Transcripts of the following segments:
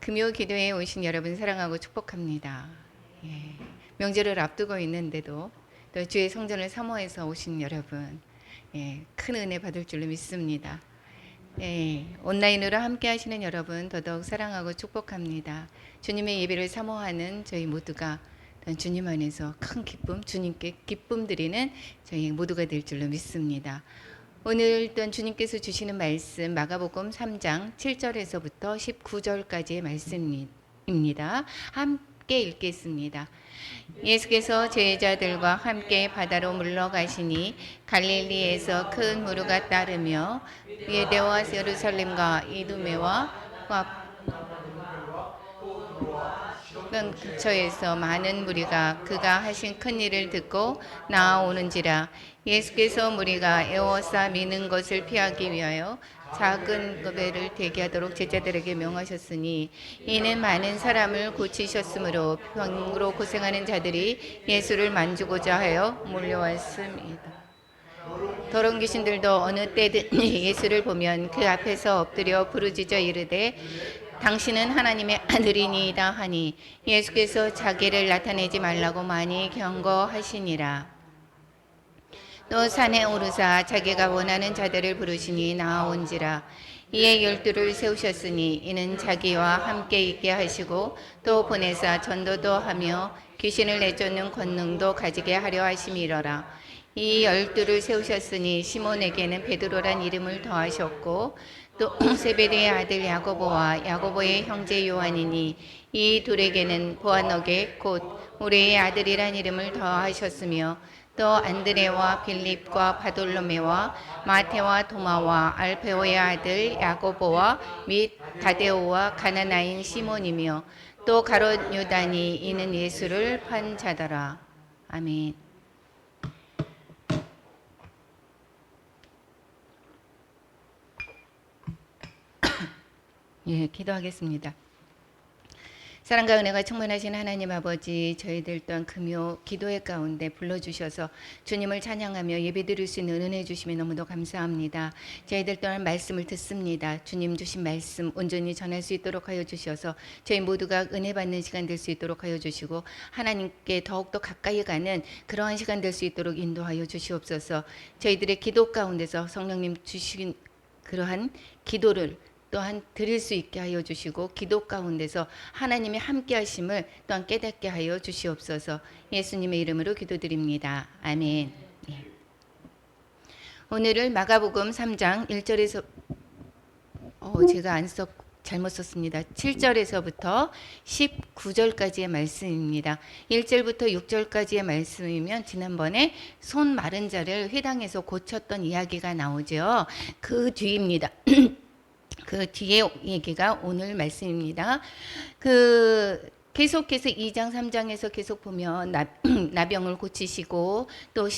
금요 기도에 오신 여러분 사랑하고 축복합니다. 예, 명절을 앞두고 있는데도 또 주의 성전을 사모해서 오신 여러분, 큰 은혜 받을 줄로 믿습니다. 온라인으로 함께 하시는 여러분 더더욱 사랑하고 축복합니다. 주님의 예배를 사모하는 저희 모두가 주님 안에서 큰 기쁨, 주님께 기쁨 드리는 저희 모두가 될 줄로 믿습니다. 오늘 또한 주님께서 주시는 말씀 마가복음 3장 7절에서부터 19절까지의 말씀입니다. 함께 읽겠습니다. 예수께서 제자들과 함께 바다로 물러가시니 갈릴리에서 큰 무리가 따르며 유대와 예루살렘과 이두메와 근처에서 많은 무리가 그가 하신 큰 일을 듣고 나아오는지라. 예수께서 무리가 에워싸 미는 것을 피하기 위하여 작은 배를 대기하도록 제자들에게 명하셨으니 이는 많은 사람을 고치셨으므로 병으로 고생하는 자들이 예수를 만지고자 하여 몰려왔습니다. 더러운 귀신들도 어느 때든 예수를 보면 그 앞에서 엎드려 부르짖어 이르되 당신은 하나님의 아들이니이다 하니 예수께서 자기를 나타내지 말라고 많이 경고하시니라. 또 산에 오르사 자기가 원하는 자들을 부르시니 나아온지라. 이에 12를 세우셨으니 이는 자기와 함께 있게 하시고 또 보내사 전도도 하며 귀신을 내쫓는 권능도 가지게 하려 하심이러라. 이 12를 세우셨으니 시몬에게는 베드로란 이름을 더하셨고 또 세베대의 아들 야고보와 야고보의 형제 요한이니 이 둘에게는 보아너게 곧 우리의 아들이란 이름을 더하셨으며 또 안드레와 빌립과 바돌로메와 마테와 도마와 알페오의 아들 야고보와 및 다데오와 가나나인 시몬이며 또 가롯 유다니 이는 예수를 판 자더라. 아멘. 기도하겠습니다. 사랑과 은혜가 충만하신 하나님 아버지, 저희들 또한 금요 기도회 가운데 불러주셔서 주님을 찬양하며 예배드릴 수 있는 은혜 주심에 너무도 감사합니다. 저희들 또한 말씀을 듣습니다. 주님 주신 말씀 온전히 전할 수 있도록 하여 주셔서 저희 모두가 은혜 받는 시간 될 수 있도록 하여 주시고 하나님께 더욱더 가까이 가는 그러한 시간 될 수 있도록 인도하여 주시옵소서. 저희들의 기도 가운데서 성령님 주신 그러한 기도를 또한 드릴 수 있게 하여 주시고 기도 가운데서 하나님의 함께 하심을 또한 깨닫게 하여 주시옵소서. 예수님의 이름으로 기도드립니다. 아멘. 오늘은 마가복음 3장 1절에서 제가 잘못 썼습니다. 7절에서부터 19절까지의 말씀입니다. 1절부터 6절까지의 말씀이면 지난번에 손 마른 자를 회당에서 고쳤던 이야기가 나오죠. 그 뒤입니다. 그 뒤에 얘기가 오늘 말씀입니다. 계속해서 2장 3장에서 계속 보면 나병을 고치시고 또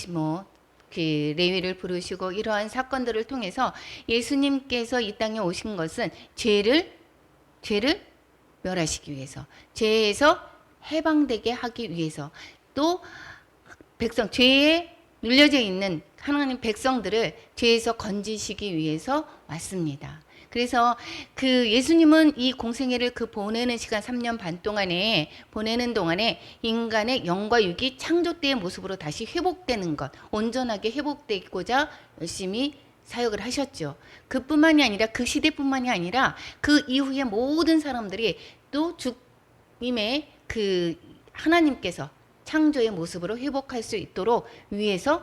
레위를 부르시고 이러한 사건들을 통해서 예수님께서 이 땅에 오신 것은 죄를 멸하시기 위해서, 죄에서 해방되게 하기 위해서, 또 죄에 눌려져 있는 하나님 백성들을 죄에서 건지시기 위해서 왔습니다. 그래서 예수님은 이 공생애를 보내는 시간 3년 반 동안에 보내는 동안에 인간의 영과 육이 창조 때의 모습으로 다시 회복되는 것, 온전하게 회복되고자 열심히 사역을 하셨죠. 그뿐만이 아니라 그 시대뿐만이 아니라 그 이후에 모든 사람들이 또 주님의 하나님께서 창조의 모습으로 회복할 수 있도록 위해서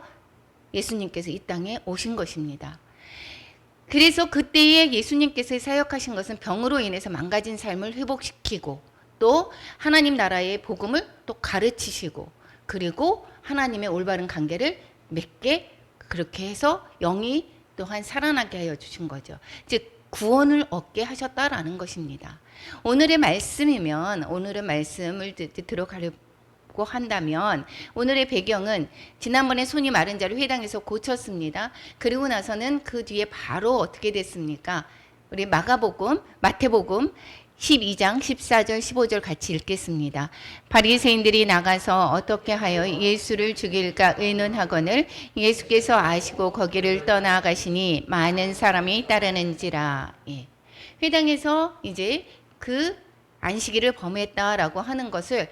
예수님께서 이 땅에 오신 것입니다. 그래서 그때에 예수님께서 사역하신 것은 병으로 인해서 망가진 삶을 회복시키고 또 하나님 나라의 복음을 또 가르치시고 그리고 하나님의 올바른 관계를 맺게 그렇게 해서 영이 또한 살아나게 하여 주신 거죠. 즉 구원을 얻게 하셨다라는 것입니다. 오늘의 말씀을 들어가려고 한다면 오늘의 배경은 지난번에 손이 마른 자를 회당에서 고쳤습니다. 그리고 나서는 그 뒤에 바로 어떻게 됐습니까? 우리 마태복음 12장 14절 15절 같이 읽겠습니다. 바리새인들이 나가서 어떻게 하여 예수를 죽일까 의논하거늘 예수께서 아시고 거기를 떠나가시니 많은 사람이 따르는지라. 회당에서 이제 안식일을 범했다라고 하는 것을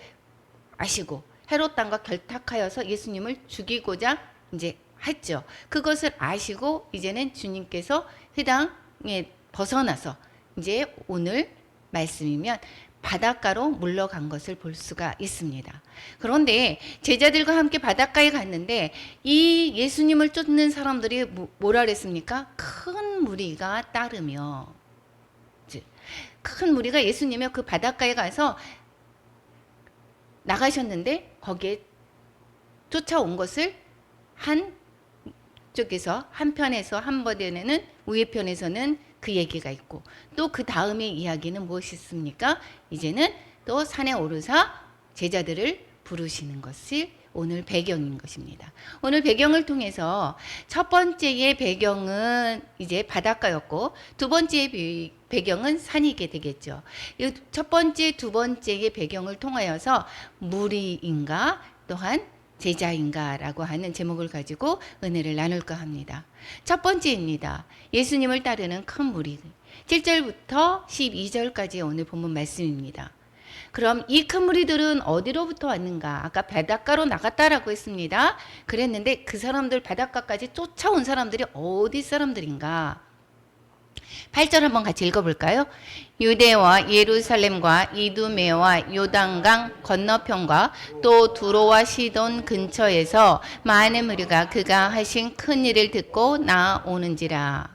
아시고 헤롯 왕과 결탁하여서 예수님을 죽이고자 이제 했죠. 그것을 아시고 이제는 주님께서 회당에 벗어나서 이제 오늘 말씀이면 바닷가로 물러간 것을 볼 수가 있습니다. 그런데 제자들과 함께 바닷가에 갔는데 이 예수님을 쫓는 사람들이 뭐라 그랬습니까? 큰 무리가 따르며, 큰 무리가 예수님의 그 바닷가에 가서 나가셨는데 거기에 쫓아온 것을 한쪽에서 한편에서 한번에는 우회 편에서는 그 얘기가 있고 또 그 다음의 이야기는 무엇이 있습니까? 이제는 또 산에 오르사 제자들을 부르시는 것이 오늘 배경인 것입니다. 오늘 배경을 통해서 첫 번째의 배경은 이제 바닷가였고 두 번째의 배경은 산이게 되겠죠. 이 첫 번째, 두 번째의 배경을 통하여서 무리인가 또한 제자인가라고 하는 제목을 가지고 은혜를 나눌까 합니다. 첫 번째입니다. 예수님을 따르는 큰 무리. 7절부터 12절까지 오늘 본문 말씀입니다. 그럼 이 큰 무리들은 어디로부터 왔는가? 아까 바닷가로 나갔다라고 했습니다. 그랬는데 그 사람들 바닷가까지 쫓아온 사람들이 어디 사람들인가? 8절 한번 같이 읽어볼까요? 유대와 예루살렘과 이두메와 요단강 건너편과 또 두로와 시돈 근처에서 많은 무리가 그가 하신 큰 일을 듣고 나오는지라.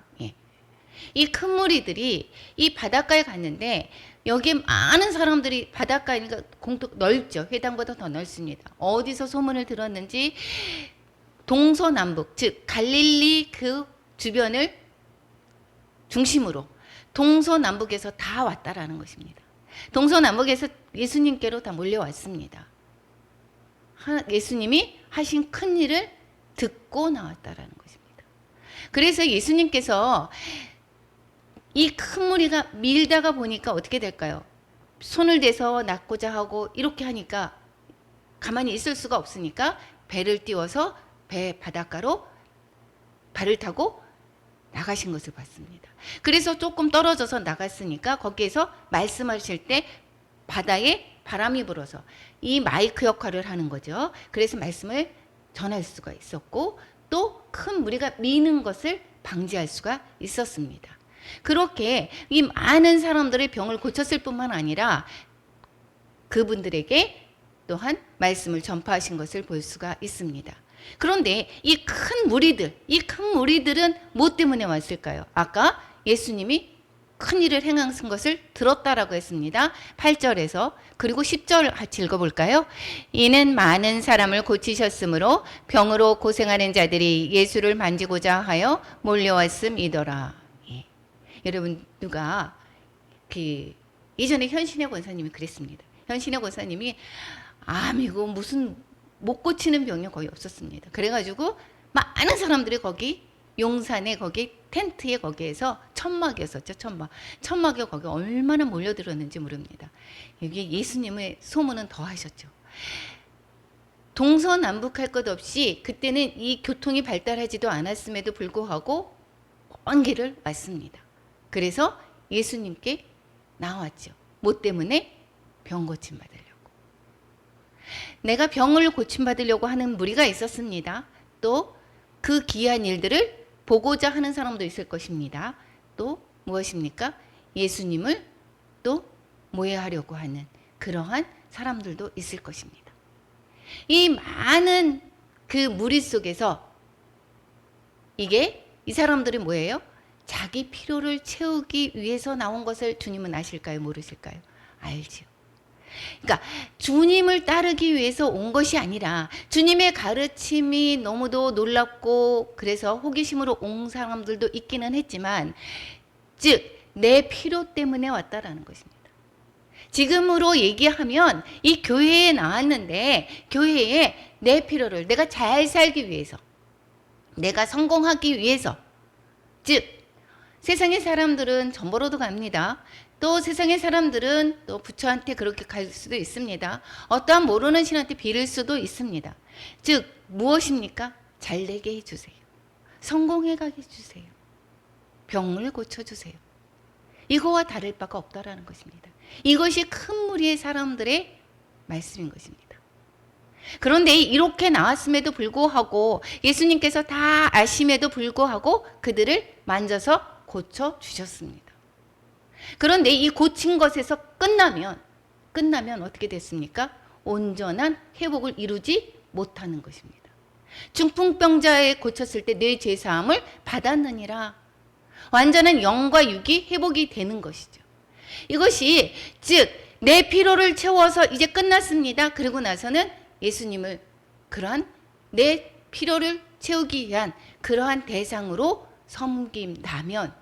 이 큰 무리들이 이 바닷가에 갔는데 여기 많은 사람들이 바닷가니까 넓죠. 회당보다 더 넓습니다. 어디서 소문을 들었는지 동서남북 즉 갈릴리 그 주변을 중심으로 동서남북에서 다 왔다라는 것입니다. 동서남북에서 예수님께로 다 몰려왔습니다. 예수님이 하신 큰 일을 듣고 나왔다라는 것입니다. 그래서 예수님께서 이 큰 무리가 밀다가 보니까 어떻게 될까요? 손을 대서 낚고자 하고 이렇게 하니까 가만히 있을 수가 없으니까 배를 띄워서 배 바닷가로 발을 타고 나가신 것을 봤습니다. 그래서 조금 떨어져서 나갔으니까 거기에서 말씀하실 때 바다에 바람이 불어서 이 마이크 역할을 하는 거죠. 그래서 말씀을 전할 수가 있었고 또 큰 무리가 미는 것을 방지할 수가 있었습니다. 그렇게 이 많은 사람들의 병을 고쳤을 뿐만 아니라 그분들에게 또한 말씀을 전파하신 것을 볼 수가 있습니다. 그런데 이 큰 무리들은 무엇 때문에 왔을까요? 아까 예수님이 큰 일을 행하신 것을 들었다라고 했습니다. 8절에서 그리고 10절 같이 읽어볼까요? 이는 많은 사람을 고치셨으므로 병으로 고생하는 자들이 예수를 만지고자 하여 몰려왔음이더라. 예. 여러분 누가 예전에 현신의 권사님이 그랬습니다. 현신의 권사님이 암이고 무슨 못 고치는 병이 거의 없었습니다. 그래가지고 많은 사람들이 거기 용산에 거기 텐트에 거기에서 천막이었었죠. 천막에 거기 얼마나 몰려들었는지 모릅니다. 여기 예수님의 소문은 더 하셨죠. 동서남북할 것 없이 그때는 이 교통이 발달하지도 않았음에도 불구하고 먼 길을 왔습니다. 그래서 예수님께 나왔죠. 뭐 때문에? 병 고침 받으려고. 내가 병을 고침받으려고 하는 무리가 있었습니다. 또 그 귀한 일들을 보고자 하는 사람도 있을 것입니다. 또 무엇입니까? 예수님을 또 모해하려고 하는 그러한 사람들도 있을 것입니다. 이 많은 그 무리 속에서 이 사람들이 뭐예요? 자기 필요를 채우기 위해서 나온 것을 주님은 아실까요? 모르실까요? 알죠. 그러니까 주님을 따르기 위해서 온 것이 아니라 주님의 가르침이 너무도 놀랍고 그래서 호기심으로 온 사람들도 있기는 했지만 즉 내 필요 때문에 왔다라는 것입니다. 지금으로 얘기하면 이 교회에 나왔는데 교회에 내 필요를 내가 잘 살기 위해서 내가 성공하기 위해서 즉 세상의 사람들은 전 보러도 갑니다. 또 세상의 사람들은 또 부처한테 그렇게 갈 수도 있습니다. 어떠한 모르는 신한테 빌을 수도 있습니다. 즉 무엇입니까? 잘되게 해주세요. 성공해 가게 해주세요. 병을 고쳐주세요. 이거와 다를 바가 없다라는 것입니다. 이것이 큰 무리의 사람들의 말씀인 것입니다. 그런데 이렇게 나왔음에도 불구하고 예수님께서 다 아심에도 불구하고 그들을 만져서 고쳐주셨습니다. 그런데 이 고친 것에서 끝나면 어떻게 됐습니까? 온전한 회복을 이루지 못하는 것입니다. 중풍병자에 고쳤을 때 내 죄사함을 받았느니라. 완전한 영과 육이 회복이 되는 것이죠. 이것이 즉 내 피로를 채워서 이제 끝났습니다. 그리고 나서는 예수님을 그러한 내 필요를 채우기 위한 그러한 대상으로 섬긴다면,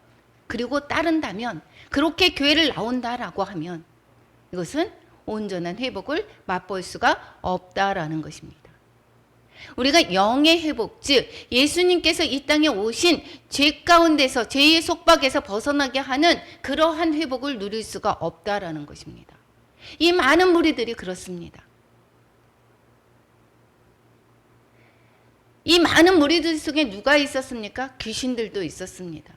그리고 따른다면, 그렇게 교회를 나온다라고 하면 이것은 온전한 회복을 맛볼 수가 없다라는 것입니다. 우리가 영의 회복, 즉 예수님께서 이 땅에 오신 죄 가운데서 죄의 속박에서 벗어나게 하는 그러한 회복을 누릴 수가 없다라는 것입니다. 이 많은 무리들이 그렇습니다. 이 많은 무리들 속에 누가 있었습니까? 귀신들도 있었습니다.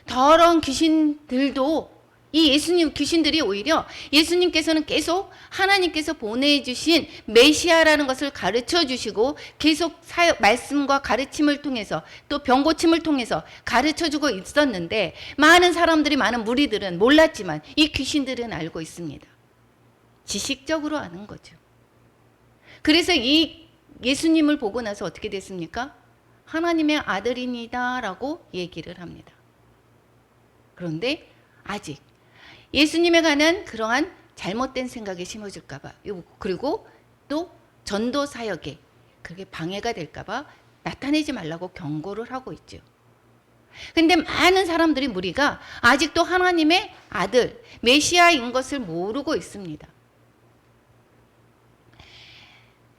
더러운 귀신들도 이 예수님 귀신들이 오히려 예수님께서는 계속 하나님께서 보내주신 메시아라는 것을 가르쳐 주시고 계속 말씀과 가르침을 통해서 또 병고침을 통해서 가르쳐 주고 있었는데 많은 사람들이 많은 무리들은 몰랐지만 이 귀신들은 알고 있습니다. 지식적으로 아는 거죠. 그래서 이 예수님을 보고 나서 어떻게 됐습니까? 하나님의 아들이니다라고 얘기를 합니다. 그런데 아직 예수님에 관한 그러한 잘못된 생각에 심어줄까봐, 그리고 또 전도 사역에 그게 방해가 될까봐 나타내지 말라고 경고를 하고 있죠. 근데 많은 사람들이 무리가 아직도 하나님의 아들, 메시아인 것을 모르고 있습니다.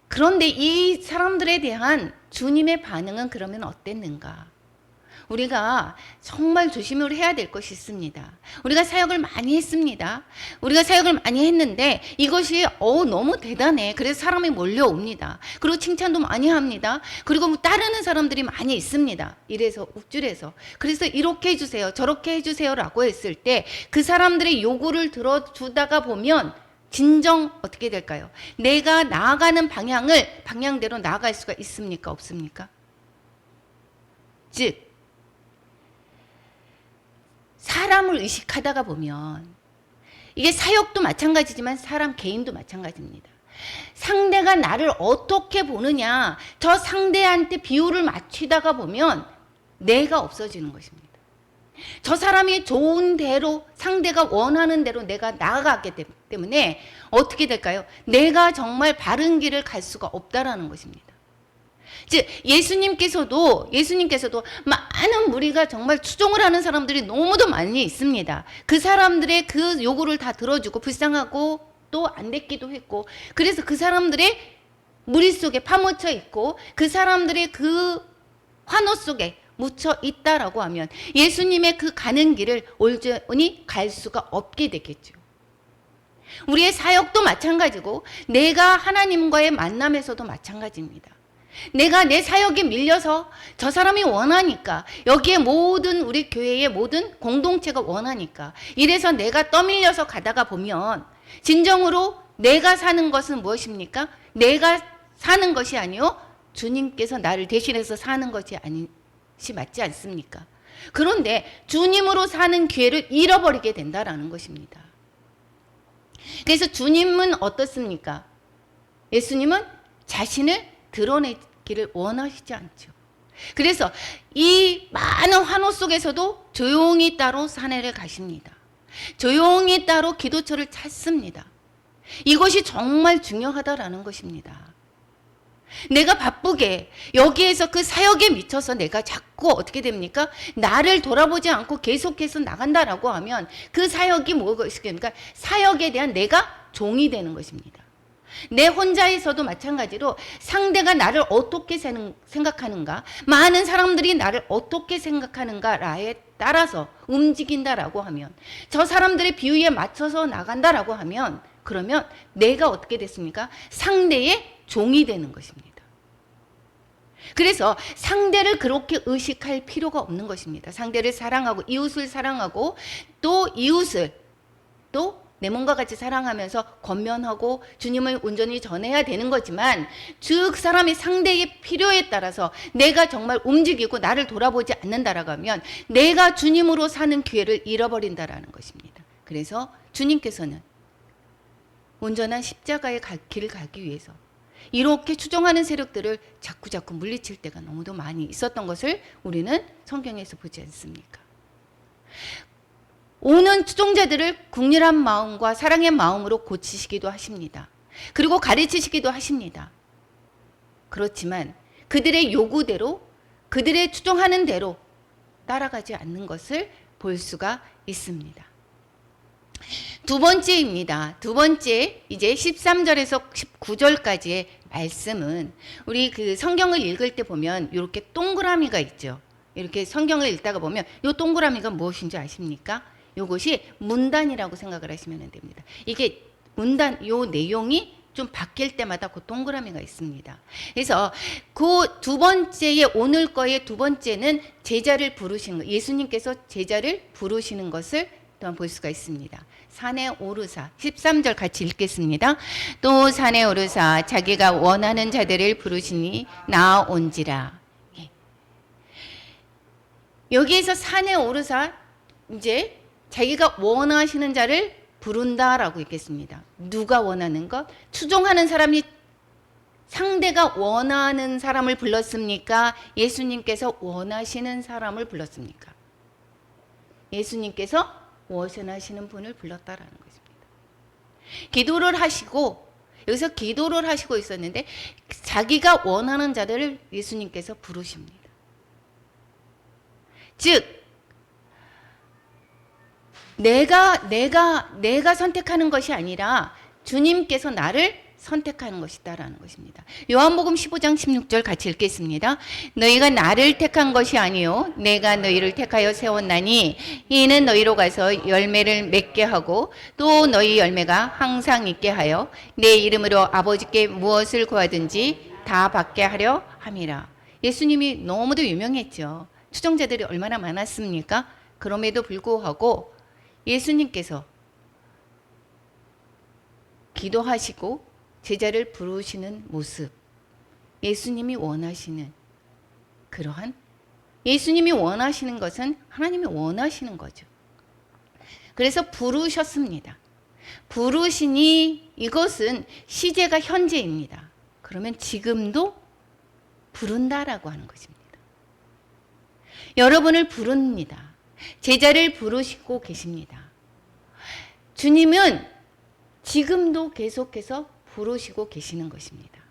그런데 이 사람들에 대한 주님의 반응은 그러면 어땠는가? 우리가 정말 조심을 해야 될 것이 있습니다. 우리가 사역을 많이 했습니다. 우리가 사역을 많이 했는데 이것이 너무 대단해. 그래서 사람이 몰려옵니다. 그리고 칭찬도 많이 합니다. 그리고 따르는 사람들이 많이 있습니다. 이래서 욱줄해서. 그래서 이렇게 해주세요. 저렇게 해주세요라고 했을 때 그 사람들의 요구를 들어주다가 보면 진정 어떻게 될까요? 내가 나아가는 방향대로 나아갈 수가 있습니까? 없습니까? 즉 사람을 의식하다가 보면 이게 사역도 마찬가지지만 사람 개인도 마찬가지입니다. 상대가 나를 어떻게 보느냐, 저 상대한테 비율을 맞추다가 보면 내가 없어지는 것입니다. 저 사람이 좋은 대로, 상대가 원하는 대로 내가 나아가기 때문에 어떻게 될까요? 내가 정말 바른 길을 갈 수가 없다라는 것입니다. 즉 예수님께서도 많은 무리가 정말 추종을 하는 사람들이 너무도 많이 있습니다. 그 사람들의 그 요구를 다 들어주고 불쌍하고 또 안 됐기도 했고, 그래서 그 사람들의 무리 속에 파묻혀 있고 그 사람들의 그 환호 속에 묻혀 있다라고 하면 예수님의 그 가는 길을 온전히 갈 수가 없게 되겠죠. 우리의 사역도 마찬가지고 내가 하나님과의 만남에서도 마찬가지입니다. 내가 내 사역에 밀려서 저 사람이 원하니까, 여기에 모든 우리 교회의 모든 공동체가 원하니까 이래서 내가 떠밀려서 가다가 보면 진정으로 내가 사는 것은 무엇입니까? 내가 사는 것이 아니요 주님께서 나를 대신해서 사는 것이 맞지 않습니까? 그런데 주님으로 사는 기회를 잃어버리게 된다라는 것입니다. 그래서 주님은 어떻습니까? 예수님은 자신을 드러내기를 원하시지 않죠. 그래서 이 많은 환호 속에서도 조용히 따로 산에를 가십니다. 조용히 따로 기도처를 찾습니다. 이것이 정말 중요하다라는 것입니다. 내가 바쁘게 여기에서 그 사역에 미쳐서 내가 자꾸 어떻게 됩니까? 나를 돌아보지 않고 계속해서 나간다라고 하면 그 사역이 무엇입니까? 사역에 대한 내가 종이 되는 것입니다. 내 혼자에서도 마찬가지로 상대가 나를 어떻게 생각하는가, 많은 사람들이 나를 어떻게 생각하는가에 따라서 움직인다라고 하면, 저 사람들의 비유에 맞춰서 나간다라고 하면, 그러면 내가 어떻게 됐습니까? 상대의 종이 되는 것입니다. 그래서 상대를 그렇게 의식할 필요가 없는 것입니다. 상대를 사랑하고 이웃을 사랑하고 또 이웃을 또 내 몸과 같이 사랑하면서 권면하고 주님을 온전히 전해야 되는 거지만 즉 사람이 상대의 필요에 따라서 내가 정말 움직이고 나를 돌아보지 않는다라고 하면 내가 주님으로 사는 기회를 잃어버린다라는 것입니다. 그래서 주님께서는 온전한 십자가의 길을 가기 위해서 이렇게 추종하는 세력들을 자꾸자꾸 물리칠 때가 너무도 많이 있었던 것을 우리는 성경에서 보지 않습니까? 오는 추종자들을 국률한 마음과 사랑의 마음으로 고치시기도 하십니다. 그리고 가르치시기도 하십니다. 그렇지만 그들의 요구대로 그들의 추종하는 대로 따라가지 않는 것을 볼 수가 있습니다. 두 번째입니다. 두 번째 이제 13절에서 19절까지의 말씀은 우리 그 성경을 읽을 때 보면 이렇게 동그라미가 있죠. 이렇게 성경을 읽다가 보면 이 동그라미가 무엇인지 아십니까? 이것이 문단이라고 생각을 하시면 됩니다. 이게 문단, 이 내용이 좀 바뀔 때마다 그 동그라미가 있습니다. 그래서 그 두 번째의 오늘 거의 두 번째는 제자를 부르시는 거, 예수님께서 제자를 부르시는 것을 또한 볼 수가 있습니다. 산에 오르사 13절 같이 읽겠습니다. 또 산에 오르사 자기가 원하는 자들을 부르시니 나온지라. 여기에서 산에 오르사 이제 자기가 원하시는 자를 부른다라고 읽겠습니다. 누가 원하는 것? 추종하는 사람이 상대가 원하는 사람을 불렀습니까? 예수님께서 원하시는 사람을 불렀습니까? 예수님께서 원하시는 분을 불렀다라는 것입니다. 기도를 하시고 여기서 기도를 하시고 있었는데 자기가 원하는 자들을 예수님께서 부르십니다. 즉 내가 선택하는 것이 아니라 주님께서 나를 선택하는 것이다라는 것입니다. 요한복음 15장 16절 같이 읽겠습니다. 너희가 나를 택한 것이 아니요 내가 너희를 택하여 세웠나니 이는 너희로 가서 열매를 맺게 하고 또 너희 열매가 항상 있게 하여 내 이름으로 아버지께 무엇을 구하든지 다 받게 하려 함이라. 예수님이 너무도 유명했죠. 추종자들이 얼마나 많았습니까? 그럼에도 불구하고 예수님께서 기도하시고 제자를 부르시는 모습, 예수님이 원하시는 그러한 예수님이 원하시는 것은 하나님이 원하시는 거죠. 그래서 부르셨습니다. 부르시니 이것은 시제가 현재입니다. 그러면 지금도 부른다라고 하는 것입니다. 여러분을 부릅니다. 제자를 부르시고 계십니다. 주님은 지금도 계속해서 부르시고 계시는 것입니다.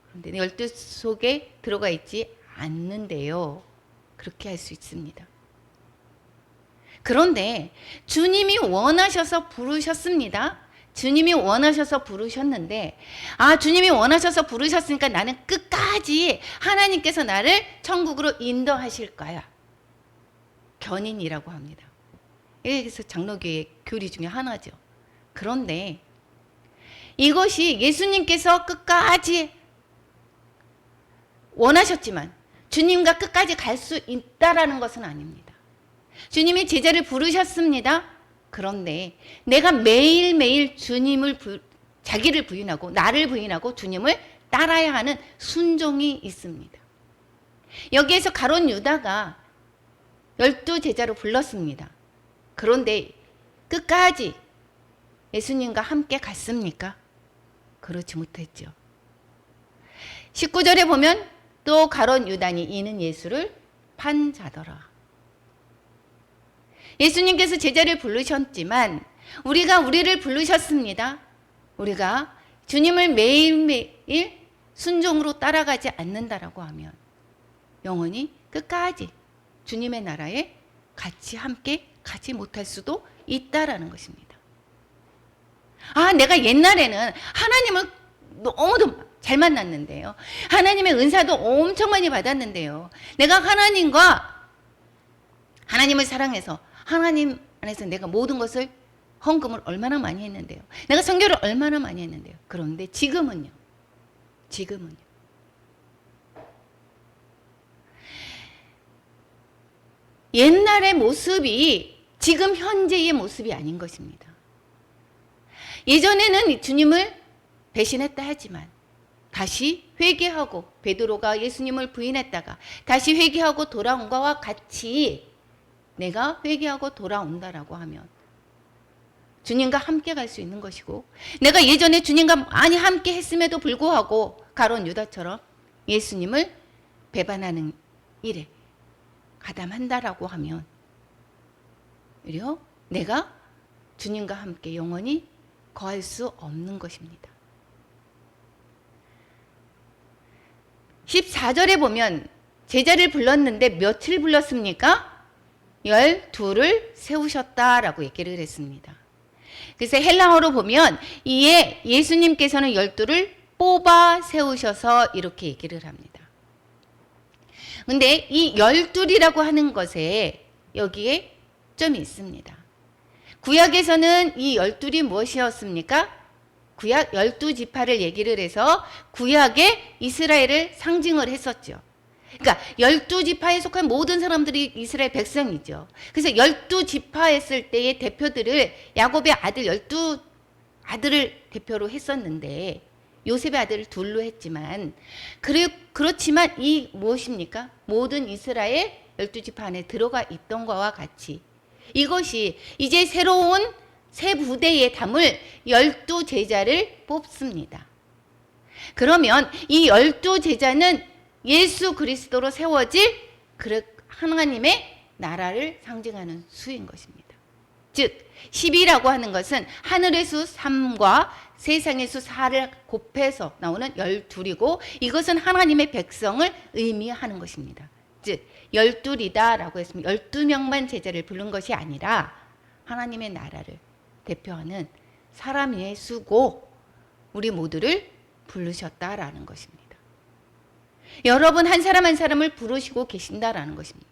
그런데 12 속에 들어가 있지 않는데요. 그렇게 할 수 있습니다. 그런데 주님이 원하셔서 부르셨습니다. 주님이 원하셔서 부르셨는데 주님이 원하셔서 부르셨으니까 나는 끝까지 하나님께서 나를 천국으로 인도하실까요? 견인이라고 합니다. 그래서 장로교의 교리 중에 하나죠. 그런데 이것이 예수님께서 끝까지 원하셨지만 주님과 끝까지 갈 수 있다라는 것은 아닙니다. 주님이 제자를 부르셨습니다. 그런데 내가 매일매일 자기를 부인하고 나를 부인하고 주님을 따라야 하는 순종이 있습니다. 여기에서 가룟 유다가 12 제자로 불렀습니다. 그런데 끝까지 예수님과 함께 갔습니까? 그렇지 못했죠. 19절에 보면 또 가룟 유다니 이는 예수를 판 자더라. 예수님께서 제자를 부르셨지만 우리를 부르셨습니다. 우리가 주님을 매일매일 순종으로 따라가지 않는다라고 하면 영원히 끝까지 주님의 나라에 같이 함께 가지 못할 수도 있다라는 것입니다. 내가 옛날에는 하나님을 너무도 잘 만났는데요. 하나님의 은사도 엄청 많이 받았는데요. 내가 하나님을 사랑해서 하나님 안에서 내가 모든 것을 헌금을 얼마나 많이 했는데요. 내가 선교를 얼마나 많이 했는데요. 그런데 지금은요. 옛날의 모습이 지금 현재의 모습이 아닌 것입니다. 예전에는 주님을 배신했다 하지만 다시 회개하고 베드로가 예수님을 부인했다가 다시 회개하고 돌아온 것과 같이 내가 회개하고 돌아온다라고 하면 주님과 함께 갈 수 있는 것이고, 내가 예전에 주님과 많이 함께 했음에도 불구하고 가룟 유다처럼 예수님을 배반하는 일에 가담한다라고 하면 오히려 내가 주님과 함께 영원히 거할 수 없는 것입니다. 14절에 보면 제자를 불렀는데 며칠 불렀습니까? 12를 세우셨다라고 얘기를 했습니다. 그래서 헬라어로 보면 이에 예수님께서는 12를 뽑아 세우셔서 이렇게 얘기를 합니다. 근데 이 12이라고 하는 것에 여기에 점이 있습니다. 구약에서는 이 12이 무엇이었습니까? 구약 12지파를 얘기를 해서 구약의 이스라엘을 상징을 했었죠. 그러니까 12지파에 속한 모든 사람들이 이스라엘 백성이죠. 그래서 12지파 했을 때의 대표들을 야곱의 아들 12아들을 대표로 했었는데 요셉의 아들을 둘로 했지만 그렇지만 이 무엇입니까? 모든 이스라엘 12지파 안에 들어가 있던 것과 같이 이것이 이제 새로운 새 부대에 담을 12제자를 뽑습니다. 그러면 이 12제자는 예수 그리스도로 세워질 하나님의 나라를 상징하는 수인 것입니다. 즉 10이라고 하는 것은 하늘의 수 3과 세상의 수 4를 곱해서 나오는 12이고 이것은 하나님의 백성을 의미하는 것입니다. 즉 12이다라고 했습니다. 12명만 제자를 부른 것이 아니라 하나님의 나라를 대표하는 사람의 수고 우리 모두를 부르셨다라는 것입니다. 여러분 한 사람 한 사람을 부르시고 계신다라는 것입니다.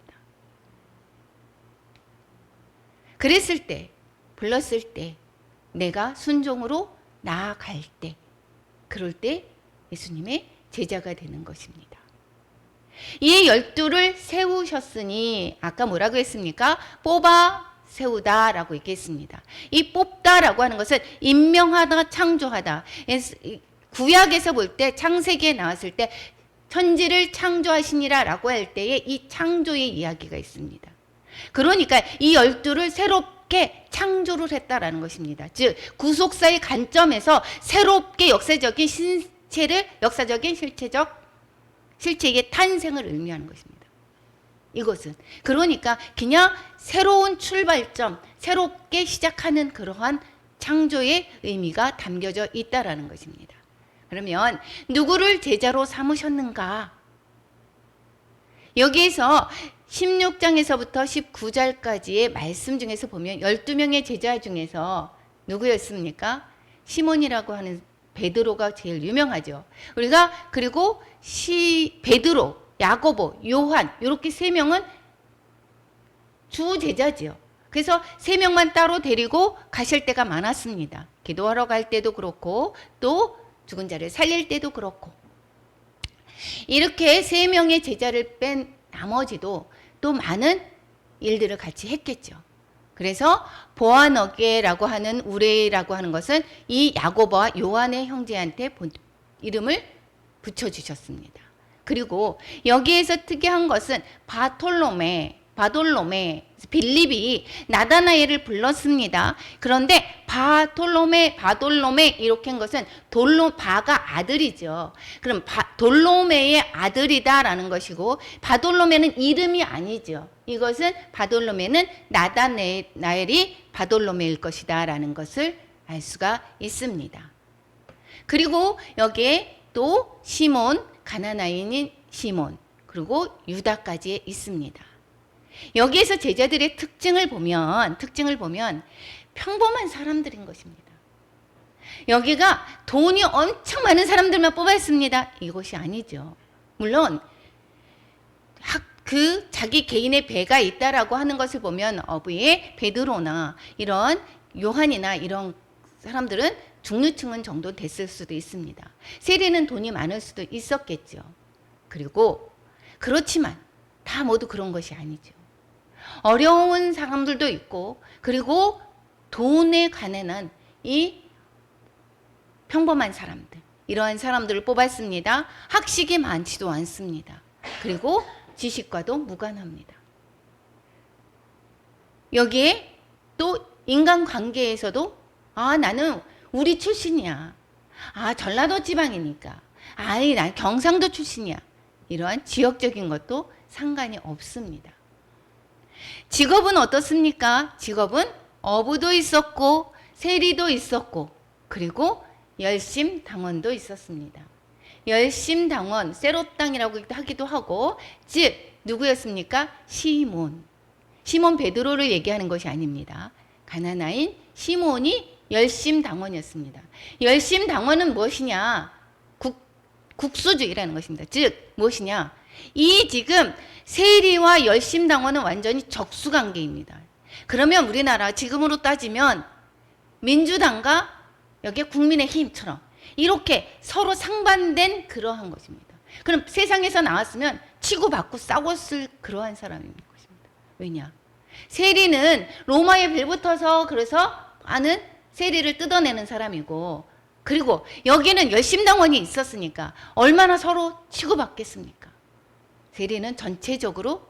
그랬을 때, 불렀을 때, 내가 순종으로 나아갈 때, 그럴 때 예수님의 제자가 되는 것입니다. 이 12를 세우셨으니 아까 뭐라고 했습니까? 뽑아 세우다라고 얘기했습니다. 이 뽑다라고 하는 것은 임명하다, 창조하다. 구약에서 볼 때 창세기에 나왔을 때 천지를 창조하시니라 라고 할 때에 이 창조의 이야기가 있습니다. 그러니까 이 12를 새롭게 창조를 했다라는 것입니다. 즉 구속사의 관점에서 새롭게 역사적인 실체의 탄생을 의미하는 것입니다. 이것은 그러니까 그냥 새로운 출발점, 새롭게 시작하는 그러한 창조의 의미가 담겨져 있다라는 것입니다. 그러면 누구를 제자로 삼으셨는가? 여기에서 16장에서부터 19절까지의 말씀 중에서 보면 12명의 제자 중에서 누구였습니까? 시몬이라고 하는 베드로가 제일 유명하죠. 우리가 그리고 베드로, 야고보, 요한 이렇게 세 명은 주 제자지요. 그래서 세 명만 따로 데리고 가실 때가 많았습니다. 기도하러 갈 때도 그렇고 또 죽은 자를 살릴 때도 그렇고 이렇게 세 명의 제자를 뺀 나머지도 또 많은 일들을 같이 했겠죠. 그래서 보아너게라고 하는 우레라고 하는 것은 이 야고보와 요한의 형제한테 이름을 붙여주셨습니다. 그리고 여기에서 특이한 것은 바돌로메, 빌립이 나다나엘을 불렀습니다. 그런데 바돌로메 이렇게 한 것은 바가 아들이죠. 그럼 돌로메의 아들이다라는 것이고 바돌로메는 이름이 아니죠. 이것은 바돌로메는 나다나엘이 바돌로메일 것이다라는 것을 알 수가 있습니다. 그리고 여기에 또 시몬, 가나나인인 시몬, 그리고 유다까지 있습니다. 여기에서 제자들의 특징을 보면 평범한 사람들인 것입니다. 여기가 돈이 엄청 많은 사람들만 뽑았습니다. 이것이 아니죠. 물론 자기 개인의 배가 있다라고 하는 것을 보면 어부의 베드로나 이런 요한이나 이런 사람들은 중류층은 정도 됐을 수도 있습니다. 세리는 돈이 많을 수도 있었겠죠. 그리고 그렇지만 다 모두 그런 것이 아니죠. 어려운 사람들도 있고, 그리고 돈에 관해는 이 평범한 사람들, 이러한 사람들을 뽑았습니다. 학식이 많지도 않습니다. 그리고 지식과도 무관합니다. 여기에 또 인간관계에서도 나는 우리 출신이야. 전라도 지방이니까. 난 경상도 출신이야. 이러한 지역적인 것도 상관이 없습니다. 직업은 어떻습니까? 직업은 어부도 있었고 세리도 있었고 그리고 열심당원도 있었습니다. 열심당원, 세롯당이라고 하기도 하고, 즉 누구였습니까? 시몬 베드로를 얘기하는 것이 아닙니다. 가나나인 시몬이 열심당원이었습니다. 열심당원은 무엇이냐? 국수주의라는 것입니다. 즉 무엇이냐? 이 지금 세리와 열심당원은 완전히 적수관계입니다. 그러면 우리나라 지금으로 따지면 민주당과 여기에 국민의힘처럼 이렇게 서로 상반된 그러한 것입니다. 그럼 세상에서 나왔으면 치고받고 싸웠을 그러한 사람인 것입니다. 왜냐? 세리는 로마에 빌붙어서 그래서 아는 세리를 뜯어내는 사람이고, 그리고 여기는 열심당원이 있었으니까 얼마나 서로 치고받겠습니까? 세리는 전체적으로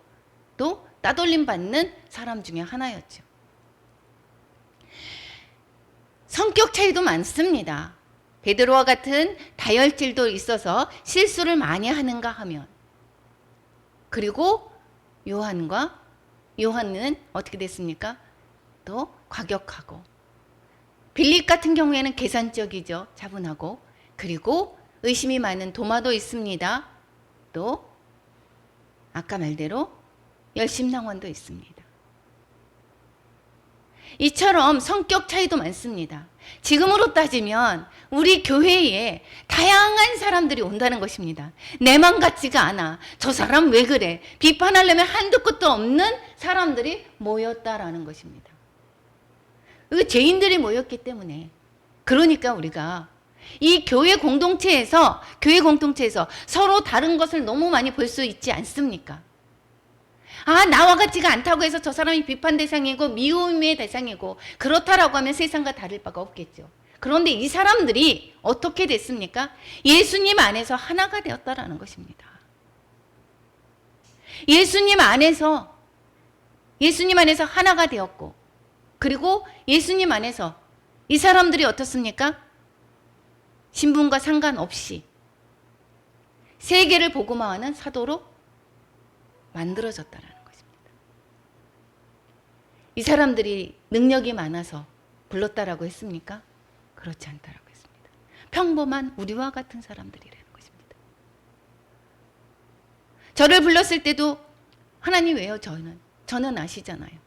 또 따돌림 받는 사람 중에 하나였죠. 성격 차이도 많습니다. 베드로와 같은 다혈질도 있어서 실수를 많이 하는가 하면, 그리고 요한은 어떻게 됐습니까? 또 과격하고, 빌립 같은 경우에는 계산적이죠. 차분하고, 그리고 의심이 많은 도마도 있습니다. 또 아까 말대로 열심당원도 있습니다. 이처럼 성격 차이도 많습니다. 지금으로 따지면 우리 교회에 다양한 사람들이 온다는 것입니다. 내만 같지가 않아. 저 사람 왜 그래? 비판하려면 한두 끝도 없는 사람들이 모였다라는 것입니다. 그 죄인들이 모였기 때문에, 그러니까 우리가 이 교회 공동체에서 서로 다른 것을 너무 많이 볼 수 있지 않습니까? 나와 같지가 않다고 해서 저 사람이 비판 대상이고 미움의 대상이고 그렇다라고 하면 세상과 다를 바가 없겠죠. 그런데 이 사람들이 어떻게 됐습니까? 예수님 안에서 하나가 되었다라는 것입니다. 예수님 안에서 하나가 되었고, 그리고 예수님 안에서 이 사람들이 어떻습니까? 신분과 상관없이 세계를 복음화하는 사도로 만들어졌다라는 것입니다. 이 사람들이 능력이 많아서 불렀다라고 했습니까? 그렇지 않다라고 했습니다. 평범한 우리와 같은 사람들이라는 것입니다. 저를 불렀을 때도 하나님 왜요? 저는 아시잖아요.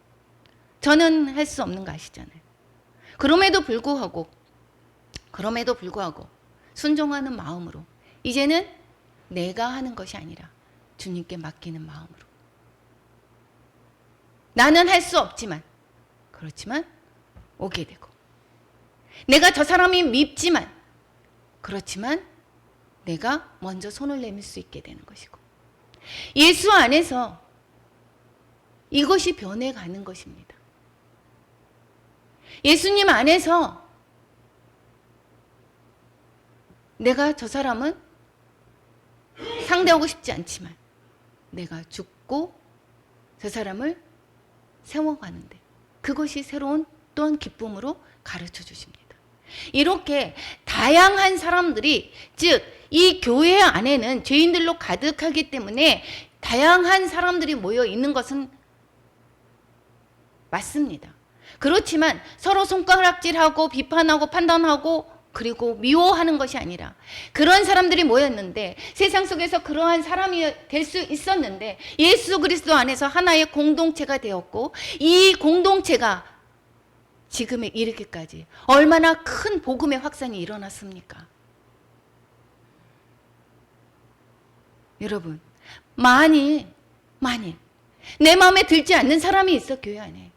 저는 할 수 없는 거 아시잖아요. 그럼에도 불구하고 순종하는 마음으로, 이제는 내가 하는 것이 아니라 주님께 맡기는 마음으로, 나는 할 수 없지만 그렇지만 오게 되고, 내가 저 사람이 밉지만 그렇지만 내가 먼저 손을 내밀 수 있게 되는 것이고, 예수 안에서 이것이 변해가는 것입니다. 예수님 안에서 내가 저 사람은 상대하고 싶지 않지만 내가 죽고 저 사람을 세워가는데, 그것이 새로운 또한 기쁨으로 가르쳐 주십니다. 이렇게 다양한 사람들이, 즉 이 교회 안에는 죄인들로 가득하기 때문에 다양한 사람들이 모여 있는 것은 맞습니다. 그렇지만 서로 손가락질하고 비판하고 판단하고 그리고 미워하는 것이 아니라, 그런 사람들이 모였는데, 세상 속에서 그러한 사람이 될 수 있었는데 예수 그리스도 안에서 하나의 공동체가 되었고, 이 공동체가 지금에 이르기까지 얼마나 큰 복음의 확산이 일어났습니까? 여러분, 만일 내 마음에 들지 않는 사람이 있어, 교회 안에.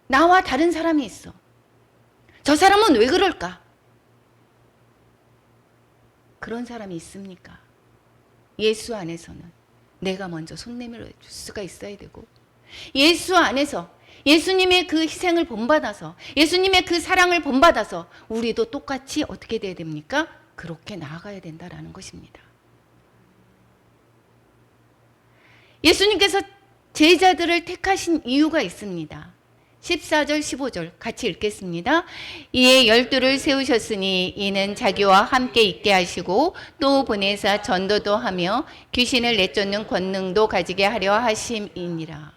나와 다른 사람이 있어. 저 사람은 왜 그럴까? 그런 사람이 있습니까? 예수 안에서는 내가 먼저 손 내밀어 줄 수가 있어야 되고, 예수 안에서 예수님의 그 희생을 본받아서, 예수님의 그 사랑을 본받아서 우리도 똑같이 어떻게 돼야 됩니까? 그렇게 나아가야 된다라는 것입니다. 예수님께서 제자들을 택하신 이유가 있습니다. 14절 15절 같이 읽겠습니다. 이에 12를 세우셨으니 이는 자기와 함께 있게 하시고 또 보내사 전도도 하며 귀신을 내쫓는 권능도 가지게 하려 하심이니라.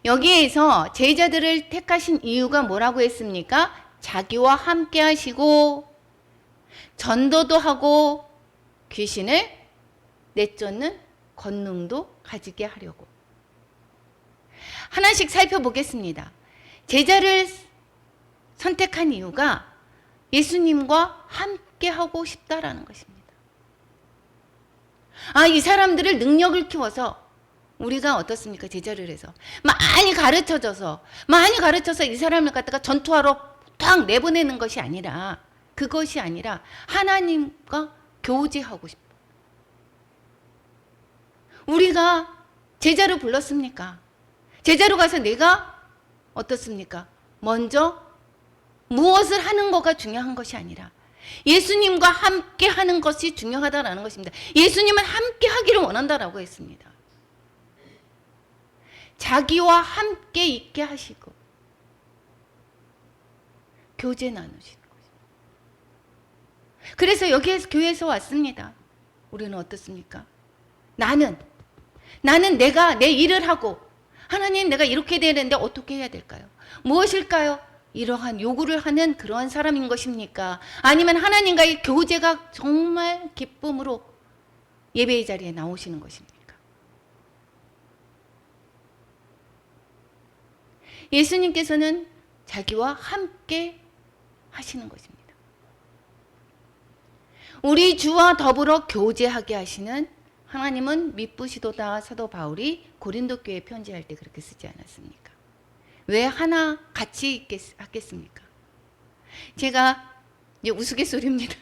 여기에서 제자들을 택하신 이유가 뭐라고 했습니까? 자기와 함께 하시고 전도도 하고 귀신을 내쫓는 권능도 가지게 하려고. 하나씩 살펴보겠습니다. 제자를 선택한 이유가 예수님과 함께 하고 싶다라는 것입니다. 이 사람들을 능력을 키워서 우리가 어떻습니까? 제자를 해서 많이 가르쳐서 이 사람을 갖다가 전투하러 탁 내보내는 것이 아니라, 그것이 아니라 하나님과 교제하고 싶어. 우리가 제자로 불렀습니까? 제자로 가서 내가 어떻습니까? 먼저 무엇을 하는 거가 중요한 것이 아니라 예수님과 함께 하는 것이 중요하다라는 것입니다. 예수님은 함께 하기를 원한다라고 했습니다. 자기와 함께 있게 하시고 교제 나누시는 것입니다. 그래서 여기에서 교회에서 왔습니다. 우리는 어떻습니까? 나는 내가 내 일을 하고, 하나님 내가 이렇게 되는데 어떻게 해야 될까요? 무엇일까요? 이러한 요구를 하는 그러한 사람인 것입니까? 아니면 하나님과의 교제가 정말 기쁨으로 예배의 자리에 나오시는 것입니까? 예수님께서는 자기와 함께 하시는 것입니다. 우리 주와 더불어 교제하게 하시는 하나님은 미쁘시도다. 사도 바울이 고린도 교회 편지할 때 그렇게 쓰지 않았습니까? 왜 하나 같이 하겠습니까? 제가 이제 우스갯소리입니다.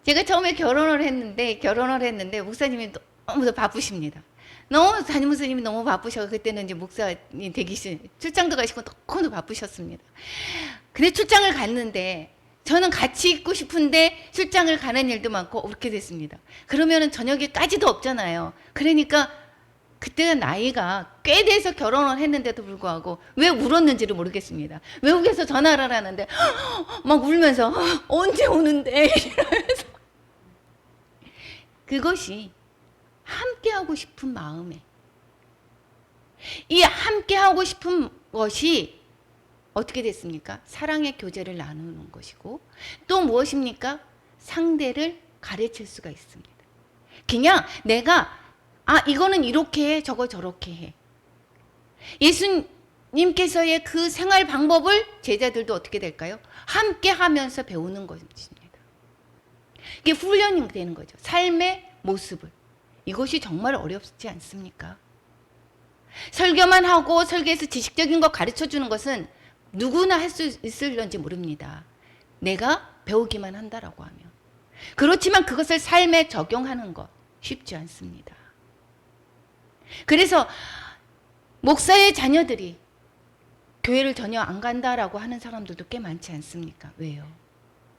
제가 처음에 결혼을 했는데 목사님이 너무 바쁘십니다. 담임 목사님이 너무 바쁘셔서 그때는 이제 목사님 되기 출장도 가시고 너무 바쁘셨습니다. 근데 출장을 갔는데 저는 같이 있고 싶은데 출장을 가는 일도 많고 그렇게 됐습니다. 그러면은 저녁에까지도 없잖아요. 그러니까 그때가 나이가 꽤 돼서 결혼을 했는데도 불구하고 왜 울었는지를 모르겠습니다. 외국에서 전화를 하는데 막 울면서 언제 오는데 이러면서. 그것이 함께하고 싶은 마음에, 이 함께하고 싶은 것이 어떻게 됐습니까? 사랑의 교제를 나누는 것이고, 또 무엇입니까? 상대를 가르칠 수가 있습니다. 그냥 내가 이거는 이렇게 해, 저거 저렇게 해. 예수님께서의 그 생활 방법을 제자들도 어떻게 될까요? 함께 하면서 배우는 것입니다. 이게 훈련이 되는 거죠. 삶의 모습을. 이것이 정말 어렵지 않습니까? 설교만 하고 설교에서 지식적인 거 가르쳐주는 것은 누구나 할 수 있을런지 모릅니다. 내가 배우기만 한다라고 하면. 그렇지만 그것을 삶에 적용하는 것 쉽지 않습니다. 그래서 목사의 자녀들이 교회를 전혀 안 간다라고 하는 사람들도 꽤 많지 않습니까? 왜요?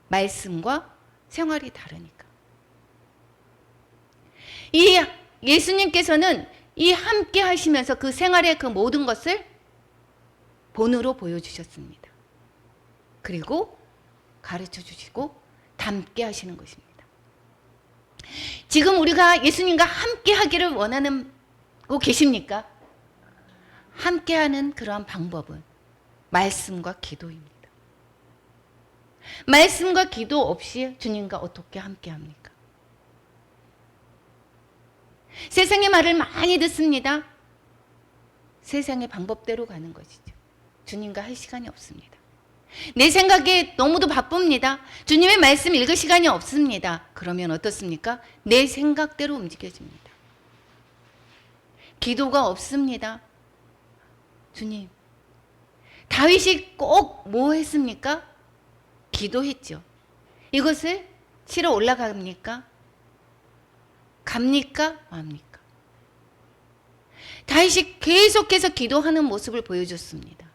말씀과 생활이 다르니까. 이 예수님께서는 이 함께 하시면서 그 생활의 그 모든 것을 본으로 보여주셨습니다. 그리고 가르쳐 주시고 닮게 하시는 것입니다. 지금 우리가 예수님과 함께 하기를 원하는 거 계십니까? 함께 하는 그러한 방법은 말씀과 기도입니다. 말씀과 기도 없이 주님과 어떻게 함께 합니까? 세상의 말을 많이 듣습니다. 세상의 방법대로 가는 것이죠. 주님과 할 시간이 없습니다. 내 생각에 너무도 바쁩니다. 주님의 말씀 읽을 시간이 없습니다. 그러면 어떻습니까? 내 생각대로 움직여집니다. 기도가 없습니다. 주님, 다윗이 꼭 뭐 했습니까? 기도했죠. 이것을 치러 올라갑니까? 갑니까? 맙니까? 다윗이 계속해서 기도하는 모습을 보여줬습니다.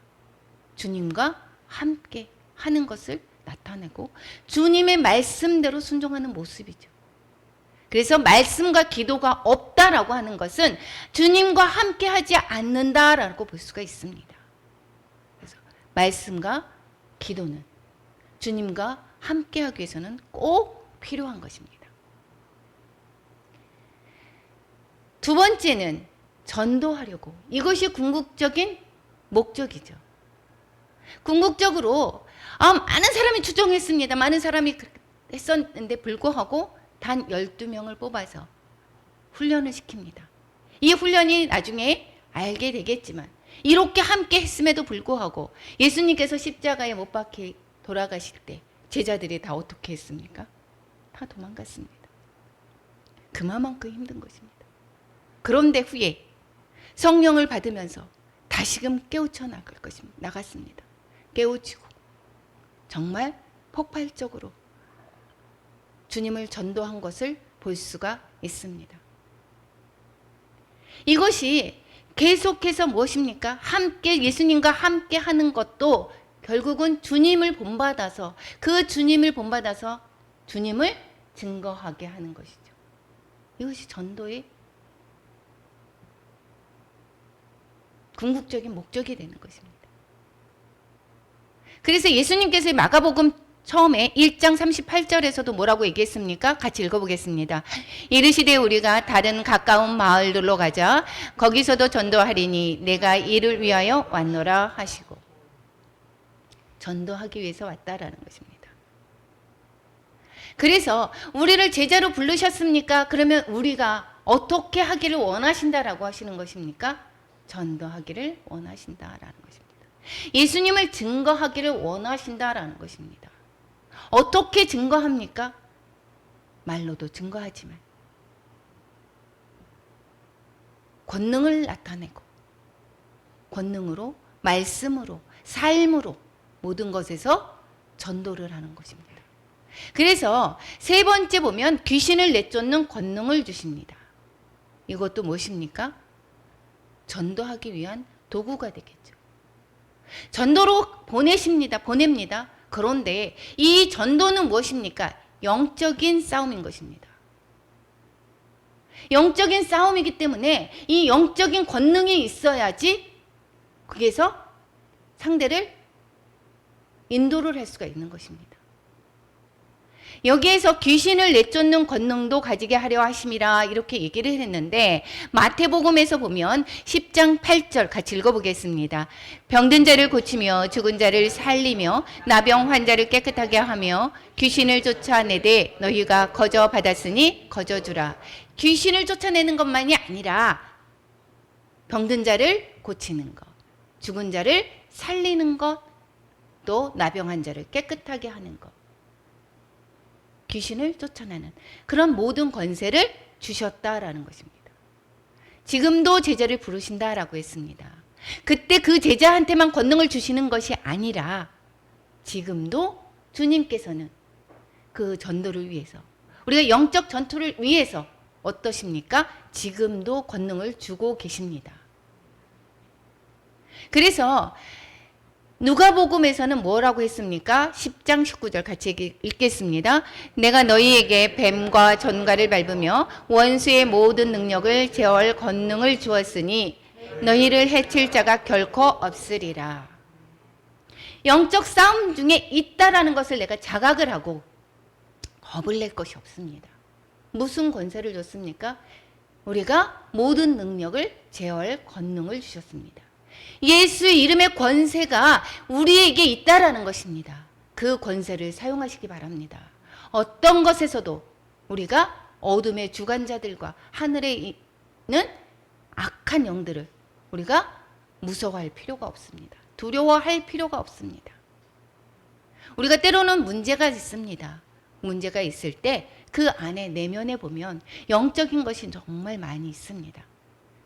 주님과 함께 하는 것을 나타내고 주님의 말씀대로 순종하는 모습이죠. 그래서 말씀과 기도가 없다라고 하는 것은 주님과 함께 하지 않는다라고 볼 수가 있습니다. 그래서 말씀과 기도는 주님과 함께 하기 위해서는 꼭 필요한 것입니다. 두 번째는 전도하려고. 이것이 궁극적인 목적이죠. 궁극적으로 많은 사람이 추종했습니다. 많은 사람이 했었는데 불구하고 단 12명을 뽑아서 훈련을 시킵니다. 이 훈련이 나중에 알게 되겠지만 이렇게 함께 했음에도 불구하고 예수님께서 십자가에 못 박혀 돌아가실 때 제자들이 다 어떻게 했습니까? 다 도망갔습니다. 그만큼 힘든 것입니다. 그런데 후에 성령을 받으면서 다시금 깨우쳐 나갔습니다. 깨우치고 정말 폭발적으로 주님을 전도한 것을 볼 수가 있습니다. 이것이 계속해서 무엇입니까? 함께 예수님과 함께 하는 것도 결국은 주님을 본받아서 그 주님을 본받아서 주님을 증거하게 하는 것이죠. 이것이 전도의 궁극적인 목적이 되는 것입니다. 그래서 예수님께서 마가복음 처음에 1장 38절에서도 뭐라고 얘기했습니까? 같이 읽어보겠습니다. 이르시되 우리가 다른 가까운 마을들로 가자. 거기서도 전도하리니 내가 이를 위하여 왔노라 하시고. 전도하기 위해서 왔다라는 것입니다. 그래서 우리를 제자로 부르셨습니까? 그러면 우리가 어떻게 하기를 원하신다라고 하시는 것입니까? 전도하기를 원하신다라는 것입니다. 예수님을 증거하기를 원하신다라는 것입니다. 어떻게 증거합니까? 말로도 증거하지만 권능을 나타내고 권능으로, 말씀으로, 삶으로 모든 것에서 전도를 하는 것입니다. 그래서 세 번째 보면 귀신을 내쫓는 권능을 주십니다. 이것도 무엇입니까? 전도하기 위한 도구가 되겠죠. 전도로 보냅니다. 그런데 이 전도는 무엇입니까? 영적인 싸움인 것입니다. 영적인 싸움이기 때문에 이 영적인 권능이 있어야지 거기에서 상대를 인도를 할 수가 있는 것입니다. 여기에서 귀신을 내쫓는 권능도 가지게 하려 하심이라 이렇게 얘기를 했는데 마태복음에서 보면 10장 8절 같이 읽어보겠습니다. 병든 자를 고치며 죽은 자를 살리며 나병 환자를 깨끗하게 하며 귀신을 쫓아내되 너희가 거저 받았으니 거저 주라. 귀신을 쫓아내는 것만이 아니라 병든 자를 고치는 것, 죽은 자를 살리는 것, 또 나병 환자를 깨끗하게 하는 것, 귀신을 쫓아내는 그런 모든 권세를 주셨다라는 것입니다. 지금도 제자를 부르신다라고 했습니다. 그때 그 제자한테만 권능을 주시는 것이 아니라 지금도 주님께서는 그 전도를 위해서 우리가 영적 전투를 위해서 어떠십니까? 지금도 권능을 주고 계십니다. 그래서 누가복음에서는 뭐라고 했습니까? 10장 19절 같이 읽겠습니다. 내가 너희에게 뱀과 전갈을 밟으며 원수의 모든 능력을 제어할 권능을 주었으니 너희를 해칠 자가 결코 없으리라. 영적 싸움 중에 있다라는 것을 내가 자각을 하고 겁을 낼 것이 없습니다. 무슨 권세를 줬습니까? 우리가 모든 능력을 제어할 권능을 주셨습니다. 예수의 이름의 권세가 우리에게 있다라는 것입니다. 그 권세를 사용하시기 바랍니다. 어떤 것에서도 우리가 어둠의 주관자들과 하늘에 있는 악한 영들을 우리가 무서워할 필요가 없습니다. 두려워할 필요가 없습니다. 우리가 때로는 문제가 있습니다. 문제가 있을 때 그 안에 내면에 보면 영적인 것이 정말 많이 있습니다.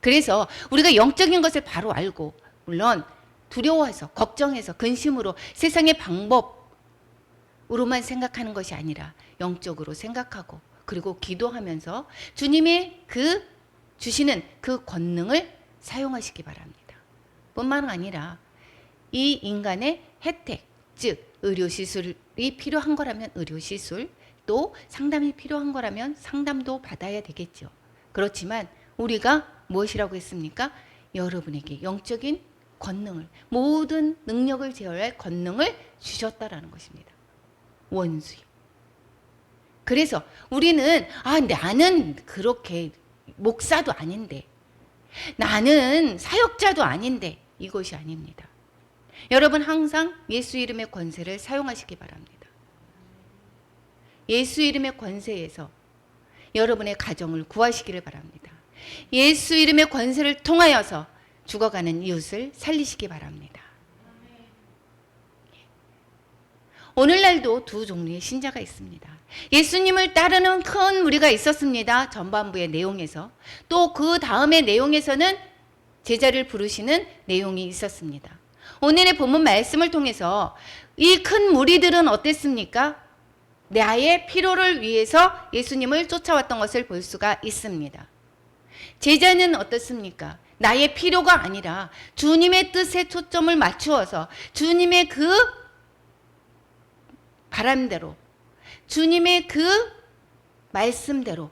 그래서 우리가 영적인 것을 바로 알고 물론 두려워해서 걱정해서 근심으로 세상의 방법으로만 생각하는 것이 아니라 영적으로 생각하고 그리고 기도하면서 주님의 그 주시는 그 권능을 사용하시기 바랍니다. 뿐만 아니라 이 인간의 혜택, 즉 의료시술이 필요한 거라면 의료시술, 또 상담이 필요한 거라면 상담도 받아야 되겠죠. 그렇지만 우리가 무엇이라고 했습니까? 여러분에게 영적인 권능을, 모든 능력을 제어할 권능을 주셨다라는 것입니다. 원수요. 그래서 우리는 나는 그렇게 목사도 아닌데, 나는 사역자도 아닌데, 이것이 아닙니다. 여러분 항상 예수 이름의 권세를 사용하시기 바랍니다. 예수 이름의 권세에서 여러분의 가정을 구하시기를 바랍니다. 예수 이름의 권세를 통하여서 죽어가는 이웃을 살리시기 바랍니다. 오늘날도 두 종류의 신자가 있습니다. 예수님을 따르는 큰 무리가 있었습니다. 전반부의 내용에서. 또 그 다음의 내용에서는 제자를 부르시는 내용이 있었습니다. 오늘의 본문 말씀을 통해서 이 큰 무리들은 어땠습니까? 나의 필요를 위해서 예수님을 쫓아왔던 것을 볼 수가 있습니다. 제자는 어떻습니까? 나의 필요가 아니라 주님의 뜻에 초점을 맞추어서 주님의 그 바람대로, 주님의 그 말씀대로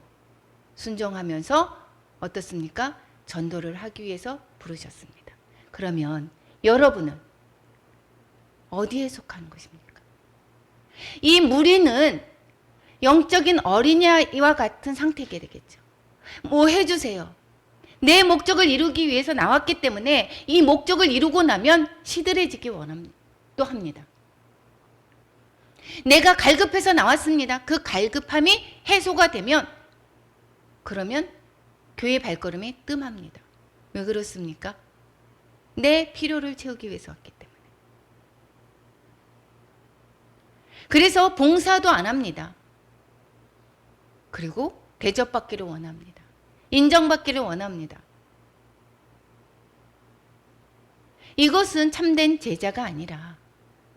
순종하면서 어떻습니까? 전도를 하기 위해서 부르셨습니다. 그러면 여러분은 어디에 속하는 것입니까? 이 무리는 영적인 어린아이와 같은 상태게 되겠죠. 뭐 해주세요. 내 목적을 이루기 위해서 나왔기 때문에 이 목적을 이루고 나면 시들해지기 원합니다. 내가 갈급해서 나왔습니다. 그 갈급함이 해소가 되면 그러면 교회 발걸음이 뜸합니다. 왜 그렇습니까? 내 필요를 채우기 위해서 왔기 때문에. 그래서 봉사도 안 합니다. 그리고 대접받기를 원합니다. 인정받기를 원합니다. 이것은 참된 제자가 아니라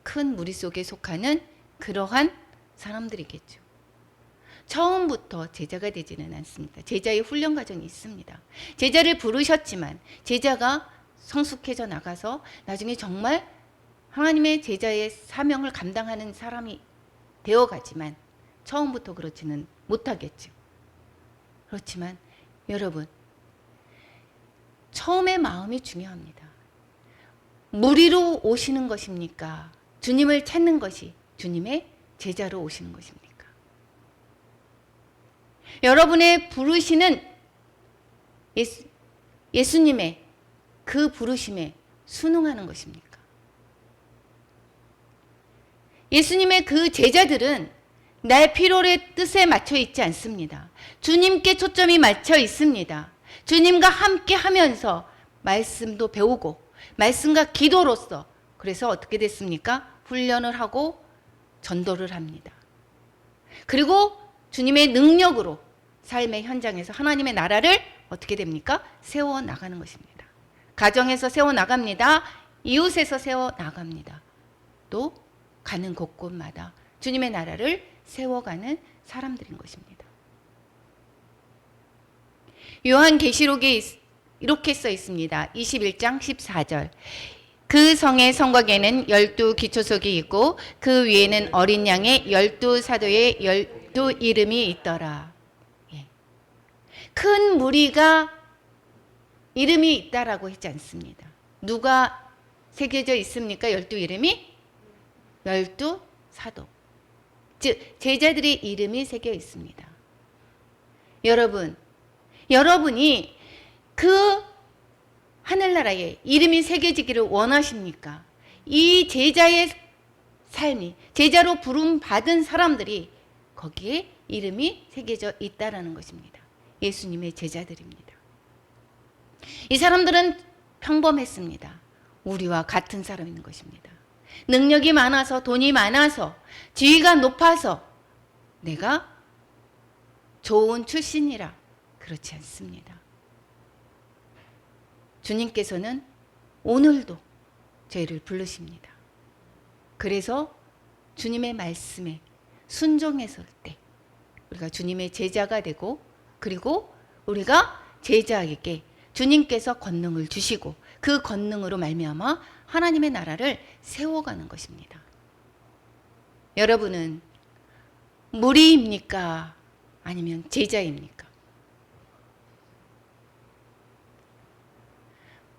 큰 무리 속에 속하는 그러한 사람들이겠죠. 처음부터 제자가 되지는 않습니다. 제자의 훈련 과정이 있습니다. 제자를 부르셨지만 제자가 성숙해져 나가서 나중에 정말 하나님의 제자의 사명을 감당하는 사람이 되어가지만 처음부터 그렇지는 못하겠죠. 그렇지만 여러분, 처음의 마음이 중요합니다. 무리로 오시는 것입니까? 주님을 찾는 것이 주님의 제자로 오시는 것입니까? 여러분의 부르시는 예수님의 그 부르심에 순응하는 것입니까? 예수님의 그 제자들은 나의 필요의 뜻에 맞춰 있지 않습니다. 주님께 초점이 맞춰 있습니다. 주님과 함께 하면서 말씀도 배우고 말씀과 기도로서 그래서 어떻게 됐습니까? 훈련을 하고 전도를 합니다. 그리고 주님의 능력으로 삶의 현장에서 하나님의 나라를 어떻게 됩니까? 세워나가는 것입니다. 가정에서 세워나갑니다. 이웃에서 세워나갑니다. 또 가는 곳곳마다 주님의 나라를 세워가는 사람들인 것입니다. 요한계시록에 이렇게 써 있습니다. 21장 14절. 그 성의 성곽에는 12 기초석이 있고 그 위에는 어린 양의 12 사도의 12 이름이 있더라. 큰 무리가 이름이 있다라고 했지 않습니다. 누가 새겨져 있습니까? 12 이름이? 12 사도. 즉 제자들의 이름이 새겨 있습니다. 여러분이 그 하늘나라에 이름이 새겨지기를 원하십니까? 이 제자의 삶이, 제자로 부름 받은 사람들이 거기에 이름이 새겨져 있다라는 것입니다. 예수님의 제자들입니다. 이 사람들은 평범했습니다. 우리와 같은 사람인 것입니다. 능력이 많아서, 돈이 많아서, 지위가 높아서 내가 좋은 출신이라 그렇지 않습니다. 주님께서는 오늘도 저희를 부르십니다. 그래서 주님의 말씀에 순종했을 때 우리가 주님의 제자가 되고, 그리고 우리가 제자에게 주님께서 권능을 주시고 그 권능으로 말미암아 하나님의 나라를 세워가는 것입니다. 여러분은 무리입니까? 아니면 제자입니까?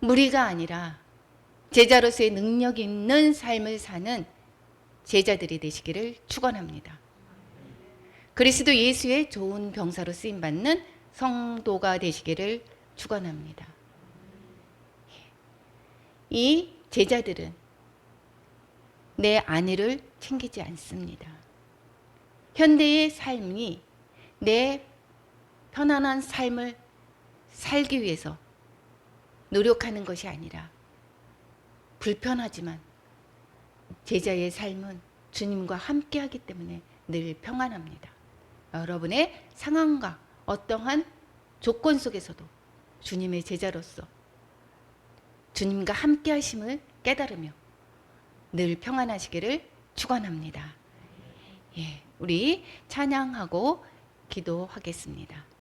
무리가 아니라 제자로서의 능력 있는 삶을 사는 제자들이 되시기를 축원합니다. 그리스도 예수의 좋은 병사로 쓰임 받는 성도가 되시기를 축원합니다. 이 제자들은 내 안위를 챙기지 않습니다. 현대의 삶이 내 편안한 삶을 살기 위해서 노력하는 것이 아니라 불편하지만 제자의 삶은 주님과 함께하기 때문에 늘 평안합니다. 여러분의 상황과 어떠한 조건 속에서도 주님의 제자로서 주님과 함께 하심을 깨달으며 늘 평안하시기를 축원합니다. 예, 우리 찬양하고 기도하겠습니다.